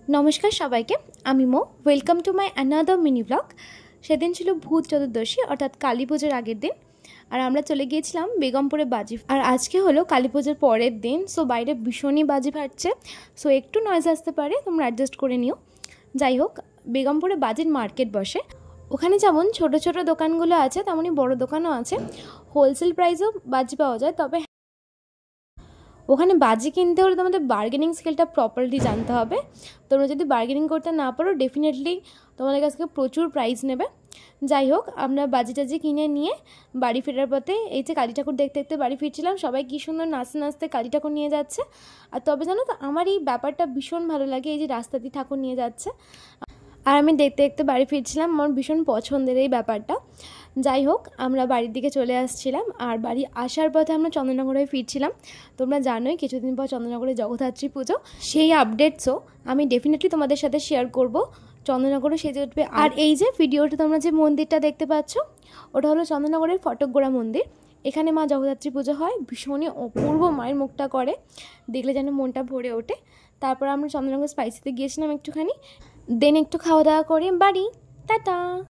नमस्कार सबाइके आमी मो welcome to my another mini blog. सेदिन छिलो भूत चतुर्दशी अर्थात काली पूजार आगेर दिन और आमरा चले गिয়েছিলাম बेगमपुरे बाजी और आज के हलो काली पूजार परेर दिन। सो बाइरे भीषणই बाजी फाटছে, सो एकटू नয়েজ आसते पारे, तोमरा एडजास्ट करे निओ। যাই হোক, बेगमपुरे बाजिर मार्केट बसे, ওখানে যেমন ছোট ছোট দোকানগুলো আছে তেমনই বড় দোকানও আছে। হোলসেল প্রাইসেও বাজি পাওয়া যায়, তবে ওখানে বাজি কিনতে হলে তোমাদের বার্গেনিং স্কিলটা প্রপারলি জানতে হবে। তোমরা যদি বার্গেনিং করতে না পারো ডেফিনেটলি তোমাদের কাছ থেকে প্রচুর প্রাইস নেবে। যাই হোক, আমরা বাজি টাজি কিনে নিয়ে বাড়ি ফেরার পথে এই যে কালী ঠাকুর দেখতে দেখতে বাড়ি ফিরছিলাম। সবাই কী সুন্দর নাচতে নাচতে কালী ঠাকুর নিয়ে যাচ্ছে। আর তবে জানো তো, আমার এই ব্যাপারটা ভীষণ ভালো লাগে, এই যে রাস্তা দিয়ে ঠাকুর নিয়ে যাচ্ছে আর আমি দেখতে দেখতে বাড়ি ফিরছিলাম। আমার ভীষণ পছন্দের এই ব্যাপারটা। যাই হোক, আমরা বাড়ির দিকে চলে আসছিলাম আর বাড়ি আসার পথে আমরা চন্দননগরে ফিরছিলাম। তোমরা জানোই কিছুদিন পর চন্দননগরে জগদ্ধাত্রী পুজো, সেই আপডেটসও আমি ডেফিনেটলি তোমাদের সাথে শেয়ার করব। চন্দননগরে সেজে উঠবে। আর এই যে ভিডিওটা তোমরা যে মন্দিরটা দেখতে পাচ্ছ, ওটা হলো চন্দননগরের ফটকগোড়া মন্দির। এখানে মা জগদ্ধাত্রী পুজো হয়, ভীষণই অপূর্ব মায়ের মুখটা করে, দেখলে যেন মনটা ভরে ওঠে। তারপর আমরা চন্দননগর স্পাইসিতে গিয়েছিলাম একটুখানি, দেন একটু খাওয়া দাওয়া করে বাড়ি। টাটা।